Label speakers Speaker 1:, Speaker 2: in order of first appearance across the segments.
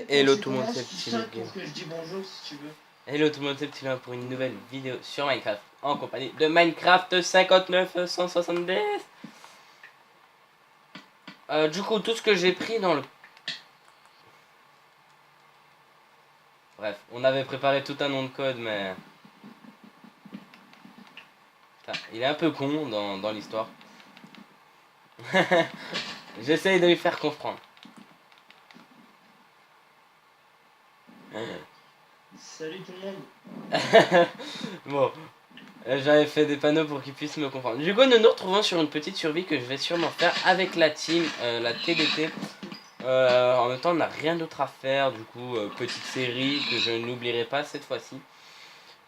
Speaker 1: Hello tout le monde, c'est Ptilo
Speaker 2: pour que je dis bonjour si tu veux.
Speaker 1: Hello tout le monde, c'est Ptilo pour une nouvelle vidéo sur Minecraft en compagnie de Minecraft 5970. Du coup, tout ce que j'ai pris dans le... Bref, on avait préparé tout un nom de code, mais... Putain, il est un peu con dans l'histoire. J'essaye de lui faire comprendre.
Speaker 2: Salut tout le monde.
Speaker 1: Bon, j'avais fait des panneaux pour qu'ils puissent me comprendre. Du coup, nous nous retrouvons sur une petite survie que je vais sûrement faire avec la team, la TDT. En même temps, on n'a rien d'autre à faire. Du coup, petite série que je n'oublierai pas cette fois-ci.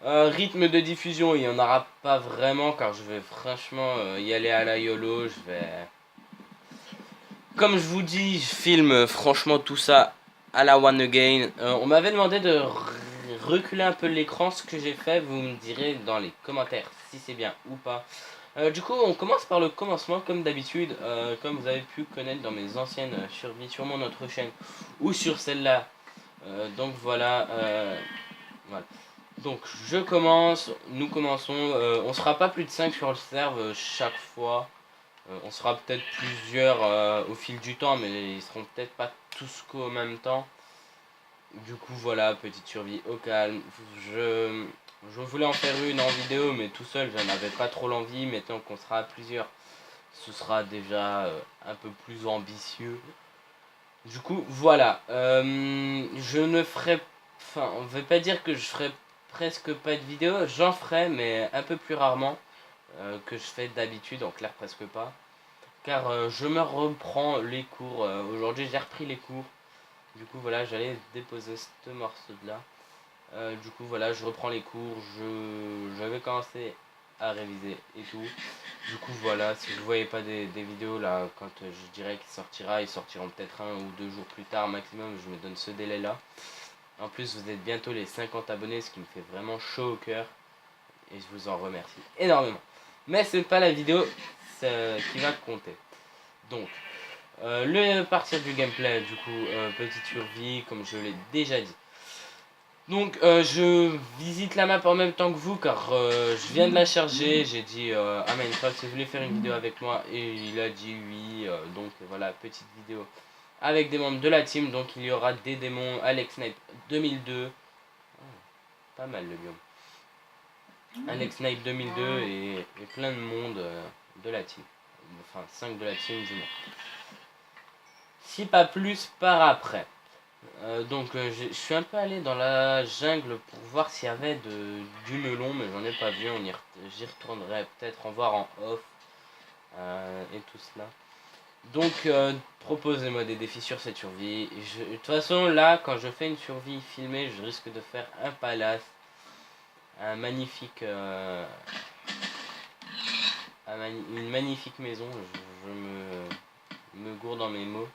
Speaker 1: Rythme de diffusion, il n'y en aura pas vraiment car je vais franchement y aller à la YOLO. Je vais... Comme je vous dis, je filme franchement tout ça à la one again. On m'avait demandé de reculer un peu l'écran, ce que j'ai fait. Vous me direz dans les commentaires si c'est bien ou pas. Du coup, on commence par le commencement, comme d'habitude, comme vous avez pu connaître dans mes anciennes survies sur mon autre chaîne ou sur celle-là. Donc voilà, voilà. Donc je commence, nous commençons, on sera pas plus de 5 sur le serve chaque fois. On sera peut-être plusieurs au fil du temps, mais ils seront peut-être pas tous qu'au même temps. Du coup voilà, petite survie au calme. Je voulais en faire une en vidéo, mais tout seul j'en avais pas trop l'envie. Maintenant qu'on sera à plusieurs, ce sera déjà un peu plus ambitieux. Du coup voilà, je ne ferai... Enfin, on ne veut pas dire que je ferai presque pas de vidéo. J'en ferai, mais un peu plus rarement que je fais d'habitude, en clair presque pas. Car je me reprends les cours. Aujourd'hui j'ai repris les cours. Du coup voilà, j'allais déposer ce morceau de là. Du coup voilà, je reprends les cours. J'avais commencé à réviser et tout. Du coup voilà, si vous voyez pas des vidéos là, quand je dirais qu'il sortira, ils sortiront peut-être 1 ou 2 jours plus tard maximum. Je me donne ce délai là. En plus vous êtes bientôt les 50 abonnés, ce qui me fait vraiment chaud au cœur. Et je vous en remercie énormément. Mais c'est pas la vidéo qui va compter. Donc, le partir du gameplay, du coup, petite survie, comme je l'ai déjà dit. Donc, je visite la map en même temps que vous, car je viens de la charger. J'ai dit à Minecraft si vous voulez faire une vidéo avec moi, et il a dit oui. Donc, voilà, petite vidéo avec des membres de la team. Donc, il y aura des démons, Alex Snipe 2002. Oh, pas mal le biome. Alex Snipe 2002 et plein de monde de la team. Enfin, 5 de la team du moins. Si pas plus par après. Donc je suis un peu allé dans la jungle pour voir s'il y avait du melon, mais j'en ai pas vu. J'y retournerai peut-être en voir en off et tout cela. Donc proposez-moi des défis sur cette survie. De toute façon là, quand je fais une survie filmée, je risque de faire un palace, un magnifique, une magnifique maison. Je me gourde dans mes mots.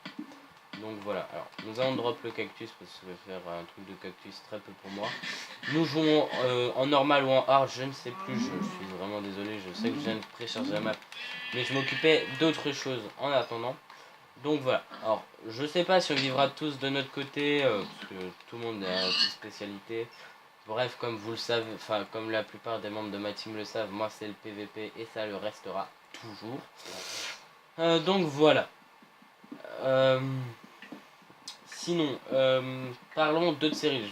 Speaker 1: Donc voilà, alors nous allons drop le cactus parce que ça va faire un truc de cactus très peu pour moi. Nous jouons en normal ou en hard, je ne sais plus, je suis vraiment désolé, je sais que je viens de précharger la map. Mais je m'occupais d'autres choses en attendant. Donc voilà, alors je sais pas si on vivra tous de notre côté, parce que tout le monde a ses spécialités. Bref, comme vous le savez, enfin comme la plupart des membres de ma team le savent, moi c'est le PVP et ça le restera toujours. Donc voilà. Sinon, parlons d'autres séries.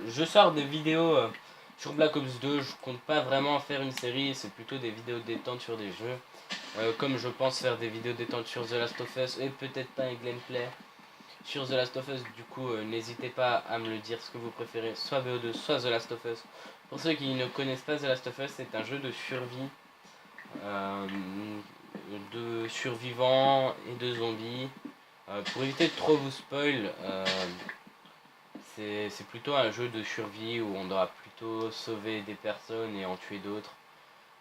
Speaker 1: Je sors des vidéos sur Black Ops 2. Je compte pas vraiment faire une série. C'est plutôt des vidéos détente sur des jeux. Comme je pense faire des vidéos détente sur The Last of Us et peut-être pas un gameplay sur The Last of Us. Du coup, n'hésitez pas à me le dire ce que vous préférez, soit BO2, soit The Last of Us. Pour ceux qui ne connaissent pas The Last of Us, c'est un jeu de survie, de survivants et de zombies. Pour éviter de trop vous spoil, c'est plutôt un jeu de survie où on doit plutôt sauver des personnes et en tuer d'autres.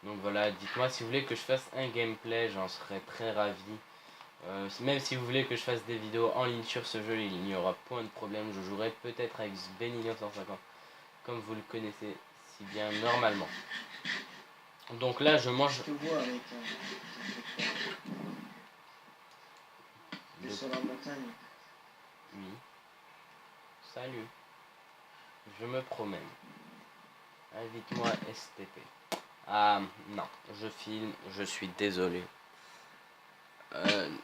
Speaker 1: Donc voilà, dites-moi si vous voulez que je fasse un gameplay, j'en serais très ravi. Même si vous voulez que je fasse des vidéos en ligne sur ce jeu, il n'y aura point de problème. Je jouerai peut-être avec Benny950, comme vous le connaissez si bien normalement. Donc là, je mange...
Speaker 2: Je te vois avec sur la montagne.
Speaker 1: Oui. Salut. Je me promène. Invite-moi STP. Ah non, je filme, je suis désolé.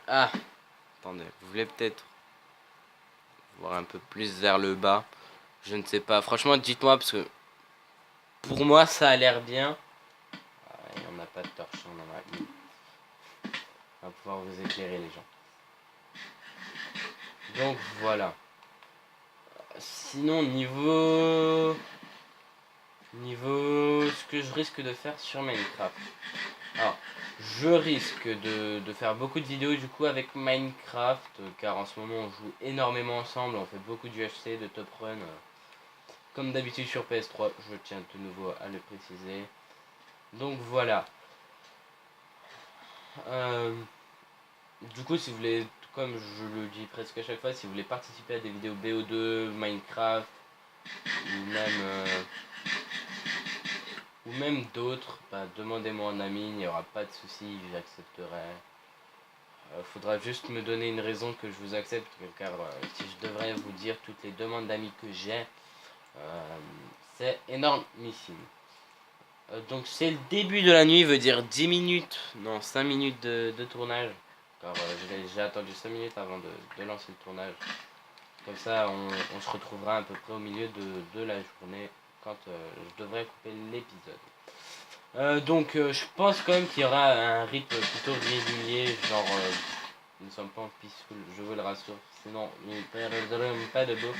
Speaker 1: Attendez, vous voulez peut-être voir un peu plus vers le bas. Je ne sais pas, franchement dites-moi parce que pour moi ça a l'air bien. Il n'y en a pas de torche, on en a une. On va pouvoir vous éclairer les gens. Donc voilà. Sinon niveau ce que je risque de faire sur Minecraft. Alors, je risque de faire beaucoup de vidéos du coup avec Minecraft, car en ce moment on joue énormément ensemble, on fait beaucoup du HC, de top run, comme d'habitude sur PS3, je tiens de nouveau à le préciser. Donc voilà. Du coup, si vous voulez, comme je le dis presque à chaque fois, si vous voulez participer à des vidéos BO2, Minecraft, ou même d'autres, bah, demandez-moi en ami, il n'y aura pas de souci, j'accepterai. Faudra juste me donner une raison que je vous accepte, car si je devrais vous dire toutes les demandes d'amis que j'ai, c'est énormissime. Donc c'est le début de la nuit, veut dire 10 minutes, non 5 minutes de tournage. Car j'ai attendu 5 minutes avant de lancer le tournage. Comme ça on se retrouvera à peu près au milieu de la journée quand je devrais couper l'épisode. Donc je pense quand même qu'il y aura un rythme plutôt régulier, genre nous ne sommes pas en peaceful, je vous le rassure, sinon nous ne perdrons pas de bouffe.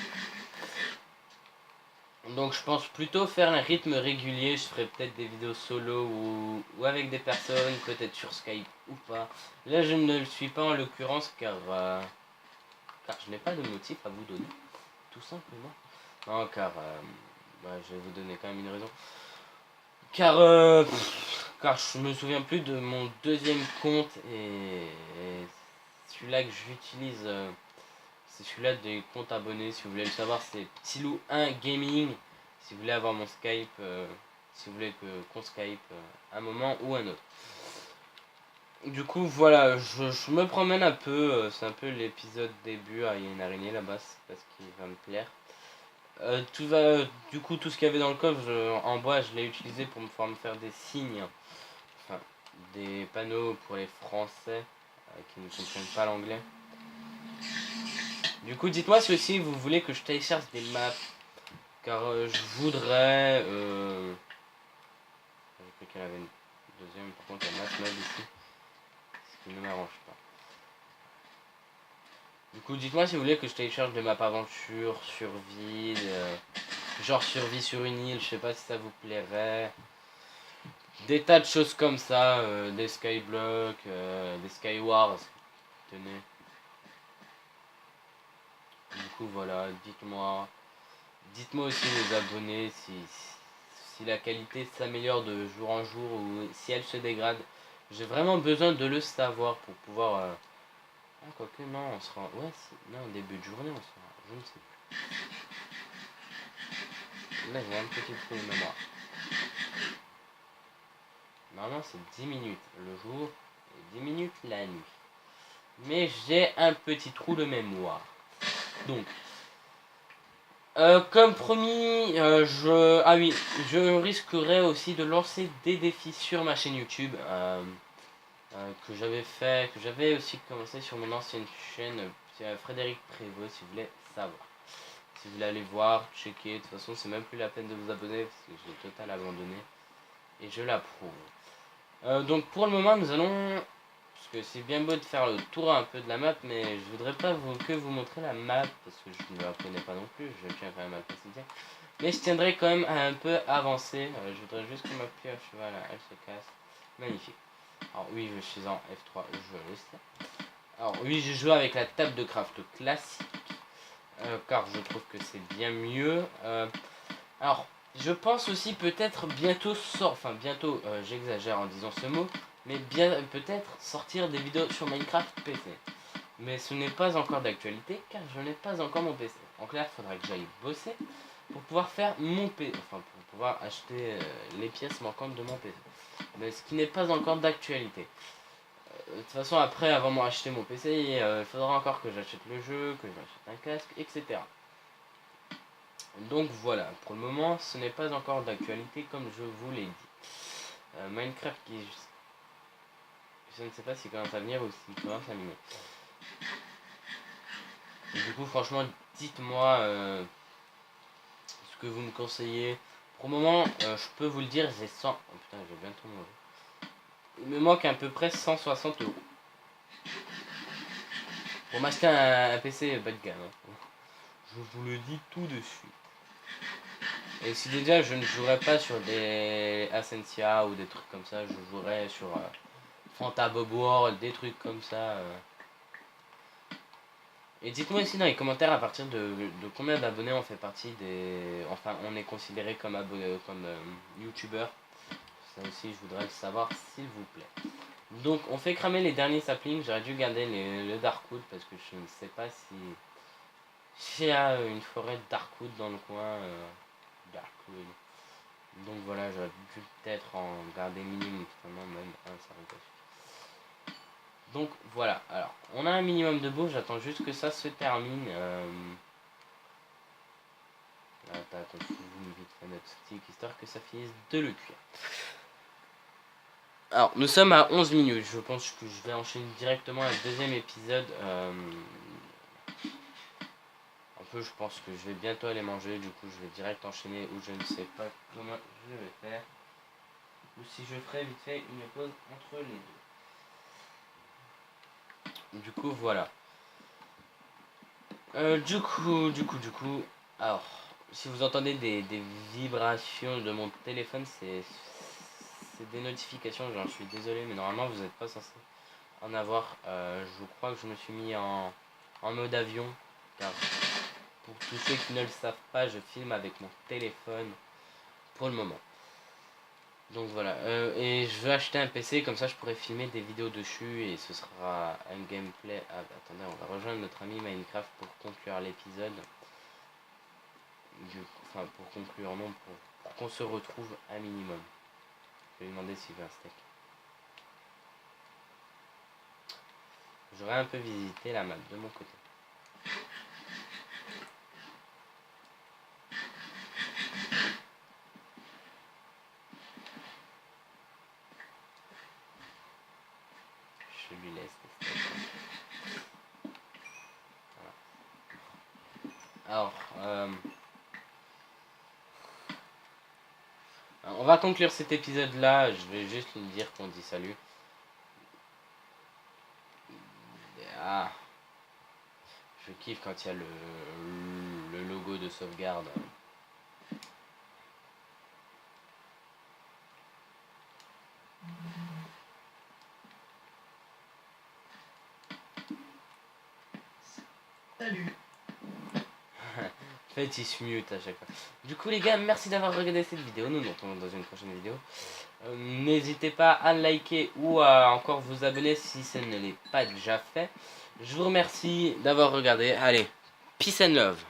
Speaker 1: Donc je pense plutôt faire un rythme régulier, je ferai peut-être des vidéos solo ou avec des personnes, peut-être sur Skype ou pas. Là je ne le suis pas en l'occurrence car je n'ai pas de motif à vous donner, tout simplement. Non car je vais vous donner quand même une raison. Car je me souviens plus de mon deuxième compte et celui-là que j'utilise, c'est celui-là des comptes abonnés. Si vous voulez le savoir, c'est Ptilou1 Gaming. Si vous voulez avoir mon Skype, si vous voulez qu'on Skype un moment ou un autre. Du coup, voilà, je me promène un peu. C'est un peu l'épisode début. Ah, il y a une araignée là-bas, c'est parce qu'il va me plaire. Du coup, tout ce qu'il y avait dans le coffre en bois, je l'ai utilisé pour pouvoir me faire des signes. Enfin, des panneaux pour les Français qui ne comprennent pas l'anglais. Du coup, dites-moi si aussi vous voulez que je télécharge des maps. Car je voudrais... J'ai cru qu'elle avait une deuxième, par contre il y a Mass Mode ici. Ce qui ne m'arrange pas. Du coup, dites-moi si vous voulez que je télécharge des maps aventure, survie, genre survie sur une île, je sais pas si ça vous plairait. Des tas de choses comme ça, des Skyblock, des Skywars. Tenez. Du coup, voilà, dites-moi. Dites-moi aussi les abonnés si la qualité s'améliore de jour en jour ou si elle se dégrade. J'ai vraiment besoin de le savoir pour pouvoir... Ah, quoique, non, on sera... Ouais, non, début de journée, on sera... Je ne sais plus. Là, j'ai un petit trou de mémoire. Normalement, c'est 10 minutes le jour et 10 minutes la nuit. Mais j'ai un petit trou de mémoire. Donc... comme promis, je risquerai aussi de lancer des défis sur ma chaîne YouTube que j'avais aussi commencé sur mon ancienne chaîne, Frédéric Prévost, si vous voulez savoir. Si vous voulez aller voir, checker, de toute façon c'est même plus la peine de vous abonner parce que j'ai total abandonné et je l'approuve. Donc pour le moment nous allons... Parce que c'est bien beau de faire le tour un peu de la map, mais je voudrais pas que vous montrer la map, parce que je ne la connais pas non plus, je tiens quand même à le préciser. Mais je tiendrai quand même à un peu avancer, je voudrais juste que ma pioche, voilà, elle se casse. Magnifique. Alors oui, je suis en F3, je le sais. Alors oui, je joue avec la table de craft classique, car je trouve que c'est bien mieux. Alors, je pense aussi peut-être bientôt bientôt, j'exagère en disant ce mot, mais bien peut-être sortir des vidéos sur Minecraft PC. Mais ce n'est pas encore d'actualité car je n'ai pas encore mon PC. En clair, il faudra que j'aille bosser pour pouvoir faire mon PC, enfin pour pouvoir acheter les pièces manquantes de mon PC. Mais ce qui n'est pas encore d'actualité. De toute façon, après avoir acheté mon PC, il faudra encore que j'achète le jeu, que j'achète un casque, etc. Donc voilà, pour le moment, ce n'est pas encore d'actualité comme je vous l'ai dit. Minecraft qui... Je ne sais pas s'il commence à venir ou s'il commence à miner. Du coup, franchement, dites-moi ce que vous me conseillez. Pour le moment, je peux vous le dire, j'ai 100... Oh putain, j'ai bientôt mangé. Il me manque à peu près 160 euros. Pour m'acheter un PC bas de gamme. Hein. Je vous le dis tout de suite. Et si déjà je ne jouerais pas sur des Ascensia ou des trucs comme ça, je jouerais sur Fanta Bob World, des trucs comme ça. Et dites-moi ici dans les commentaires à partir de combien d'abonnés on fait partie des... Enfin, on est considéré comme abonné, comme youtubeur. Ça aussi, je voudrais le savoir, s'il vous plaît. Donc, on fait cramer les derniers saplings. J'aurais dû garder le Darkwood parce que je ne sais pas si... S'il y a une forêt de Darkwood dans le coin. Darkwood. Donc voilà, j'aurais dû peut-être en garder minimum. Finalement, même un, ça aurait pas suffi. Donc voilà, alors on a un minimum de bouffe, j'attends juste que ça se termine. Attends, je vous vite fait notre stick histoire que ça finisse de le cuire. Alors nous sommes à 11 minutes, je pense que je vais enchaîner directement à le deuxième épisode. Un peu, je pense que je vais bientôt aller manger, du coup je vais direct enchaîner ou je ne sais pas comment je vais faire. Ou si je ferai vite fait une pause entre les deux. Du coup voilà. Du coup, alors, si vous entendez des vibrations de mon téléphone, c'est des notifications, j'en suis désolé, mais normalement vous n'êtes pas censé en avoir. Je crois que je me suis mis en mode avion, car pour tous ceux qui ne le savent pas, je filme avec mon téléphone pour le moment. Donc voilà, et je veux acheter un PC, comme ça je pourrais filmer des vidéos dessus et ce sera un gameplay. Ah, attendez, on va rejoindre notre ami Minecraft pour conclure l'épisode. Enfin, pour conclure, non, pour qu'on se retrouve un minimum. Je vais lui demander s'il veut un steak. J'aurais un peu visité la map de mon côté. Je lui laisse des steaks. Voilà. Alors, on va conclure cet épisode là. Je vais juste lui dire qu'on dit salut. Ah, je kiffe quand il y a le logo de sauvegarde.
Speaker 2: Salut.
Speaker 1: En fait, il se mute à chaque fois. Du coup, les gars, merci d'avoir regardé cette vidéo. Nous nous retrouvons dans une prochaine vidéo. N'hésitez pas à liker ou à encore vous abonner si ce ne l'est pas déjà fait. Je vous remercie d'avoir regardé. Allez, peace and love.